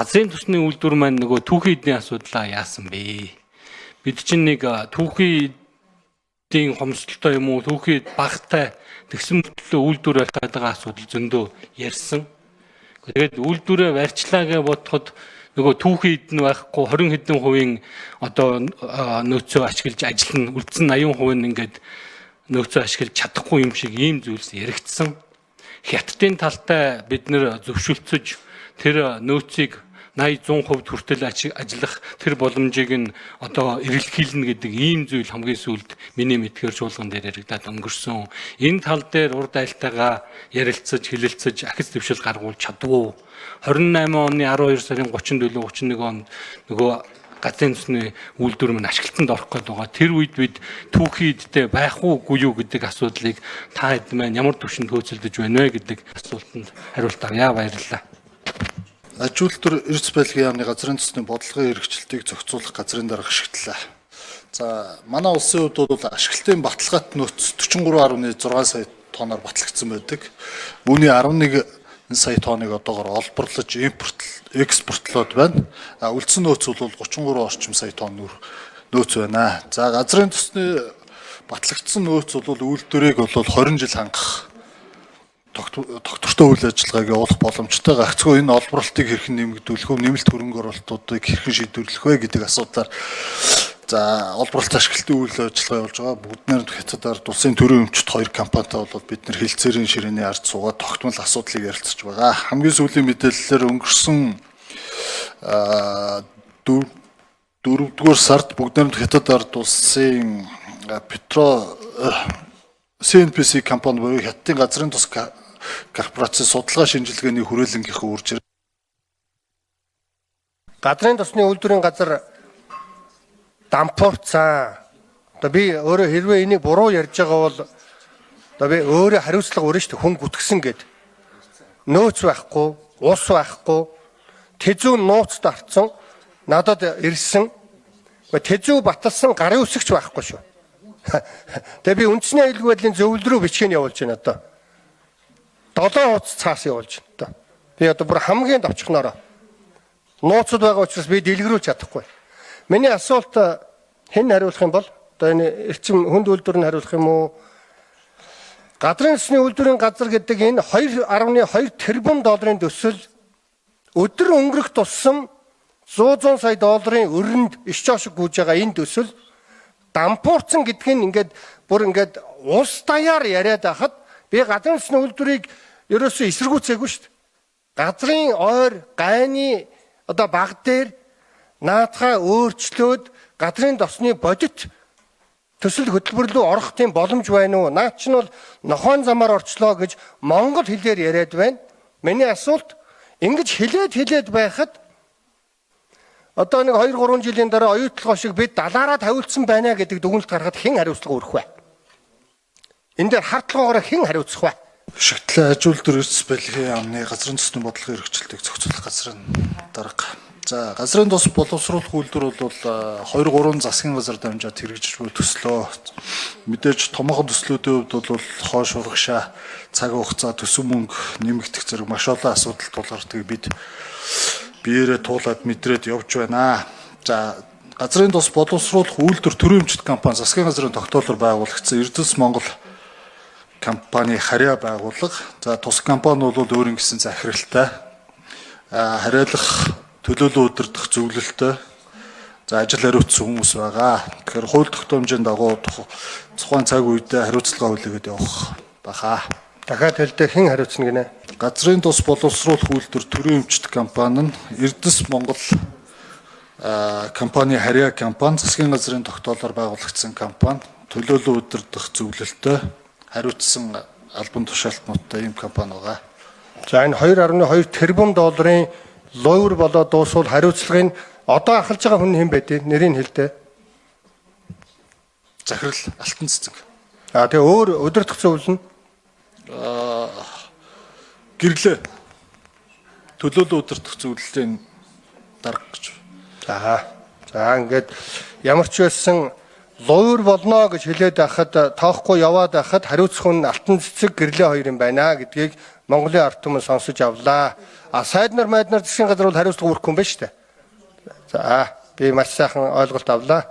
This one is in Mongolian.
газрын тусны үйлдвэр маань нөгөө түүхийн эдний асуудлаа яасан бэ? Бид чинь нэг түүхийн хомсдолтой юм уу, түүхийн багтай тэгсэн мөртлөө үйлдвэр барих гэдэг асуудал зөндөө ярьсан. Тэгээд үйлдвэрээ барьчлаа гэж бодоход нөгөө түүхийн эдэн байхгүй 20 хэдэн хувийн одоо нөөцөө ашиглаж ажиллана, үлдсэн 80% нь ингээд нөөцөө ашиглаж чадахгүй юм шиг ийм зүйлс яригдсан. Хятадын талтай бид нэр зөвшөлтсөж тэр нөөцийг 80-100% хүртэл ажиллах тэр боломжийг нь одоо эрэлхийлнэ гэдэг ийм зүйл хамгийн сүүлд миний мэдгээр чуулган дээр яригдаад өнгөрсөн. Энэ тал дээр урд айлтайгаа ярилцаж, хэлэлцэж, ахиц дэвшил гаргуулж чадвуу. 28 оны 12 сарын 30-31 онд нөгөө газрын тусны үйлдвэр маань ашиглалтанд орох гээд байгаа. Тэр үед бид түүхийн эдтэй байх уугүй юу гэдэг асуудлыг та хэд маань ямар төвшөнд хөөцөлдөж байна вэ гэдэг асуултанд хариулт авъя. Баярлалаа. Аж үйлдвэр эрдэс байлгийн яамны газрын тусны бодлогын хэрэгжилтийг зохицуулах газрын дарга ашиглалаа. За манай улсын хувьд бол ашиглалтын баталгаат нөөц 43.6 сая тонноор батлагдсан байдаг. Үүний 11 сая тонныг одоогоор олборлож экспортлоод байна. Үлдсэн нөөц бол 33 орчим сая тонн нөөц байна. За газрын тусны батлагдсан нөөц бол үйлдвэрийг бол 20 жил хангах тогтвортой үйл ажиллагааг явуулах боломжтой. Гагцхүү энэ олборлтыг хэрхэн нэмэгдүүлэх вэ? Нэмэлт хөрөнгө оруулалтуудыг хэрхэн шийдвэрлэх вэ гэдэг асуудлаар за олборлолт ашиглалтын үйл ажиллагаа явуулж байгаа. Бүгднээр Хятад ард улсын төрийн өмчт 2 компанитай бол бид нэр хэлцээрийн ширээний ард суугаад тогтмол асуудлыг ярилцж байгаа. Хамгийн сүүлийн мэдээллээр өнгөрсөн 4-р сард бүгднээр Хятад ард улсын CNPC компани буюу Хятадын газрын тус корпорацийн судалгаа шинжилгээний хүрээлэнгийнхээ үржээр газрын тусны үйлдвэрийн газар дампуурцсан. Одоо би өөрөө хэрвээ энийг буруу ярьж байгаа бол одоо би өөрөө хариуцлага өрнө шүү дээ. Хүн гүтгсэн гэд. Нөөц байхгүй, ус байхгүй, тэзүү нууцд арцсан, надад ирсэн. Тэзүү баталсан гарын үсгч байхгүй шүү. Тэгээ би үндэсний аюулгүй байдлын зөвлөл рүү бичгийг явуулж байна одоо. 7 хуудас цаас явуулж байна. Би одоо бүр хамгийн давчхнороо. Нууцуд байгаа учраас би дэлгэрүүлж чадахгүй. Миний асуулт хэн хариулах юм бол? Одоо энэ эрчим хүнд үйлдвэр нь хариулах юм уу? Газрын тусны үйлдвэрийн газар гэдэг энэ 2.2 тэрбум долларын төсөл өдөр өнгөрөх тусам 100 сая долларын өрөнд иш чошиг гүйж байгаа энэ төсөл дампуурцсан гэдг нь ингээд бүр ингээд улс даяар яриад байхад би газрын тусны үйлдвэрийг ерөөсөө эсэргүүцээгүй шүү дээ. Газрын ойр гайны одоо баг дээр наадхаа өөрчлөөд газрын тосны бодит төсөл хөтөлбөр рүү орох тийм боломж байна уу? Наад чинь бол нохойн замаар орчлоо гэж монгол хэлээр яриад байна. Миний асуулт ингэж хэлээд байхад одоо нэг 2-3 жилийн дараа оюутлогоо шиг бид далаараа тавилдсан байна гэдэг дүгнэлт гаргахад хэн хариуцлага өрөх вэ? Энэ дээр хартлагаараа хэн хариуцах вэ? Шигтлээ аж үйлдвэр эрдэс байлгийн яамны газрын тусны бодлогын хэрэгжилтийг зохицуулах газрын дарга. За газрын тус боловсруулах үйлдвэр бол 2-3 засгийн газар дамжаад хэрэгжиж буй төслөө. Мэдээж томоохон төслүүдийн хувьд бол хоош урагшаа цаг хугацаа төсөв мөнгө нэмэгдэх зэрэг маш олон асуудал тулгардгийг бид биеэрээ туулаад мэдрээд явж байна. За газрын тус боловсруулах үйлдвэр төрийн өмчт компани засгийн газрын тогтоолоор байгуулагдсан Эрдэс Монгол компани харьяа байгууллага. За тус компани бол өөр ингэсэн захиралтай хариалах төлөөлөл удирдах зөвлөлтөй за ажил хариуцсан хүмүүс байгаа. Тэгэхээр хууль тогтоомжийн дагуу тухайн цаг үедээ хариуцлага хүлээгээд явах баха. Дахиад хэлдэ хэн хариуцна гинэ? Газрын тус боловсруулах үйлдвэр төрийн өмчт компани нь Эрдэс Монгол компани харьяа компани засгийн газрын тогтоолоор байгуулагдсан компани төлөөлөл удирдах зөвлөлтөй хариуцсан албан тушаалтнуудтай ийм компани байгаа. За энэ 2.2 тэрбум долларын лойвер болоод дуусвал хариуцлагыг одоо ахалж байгаа хүн хэн байдэ? Нэрийг хэлдэ. Захирал Алтан цэцэг. Тэгээ өөр удирдах зөвлөл нь гэрлээ. Төлөөлөл удирдах зөвлөлийн дарга гэж. За ингээд ямар ч байсан лойвер болно гэж хэлээд байхад тоохгүй яваад байхад хариуцах нь Алтан цэцэг гэрлээ хоёр юм байна гэдгийг Монголын ард түмэн сонсож авлаа. А сайднаар засгийн газар бол хариуцлага өрөхгүй юм байна шүү дээ. За би маш сайхан ойлголт авлаа.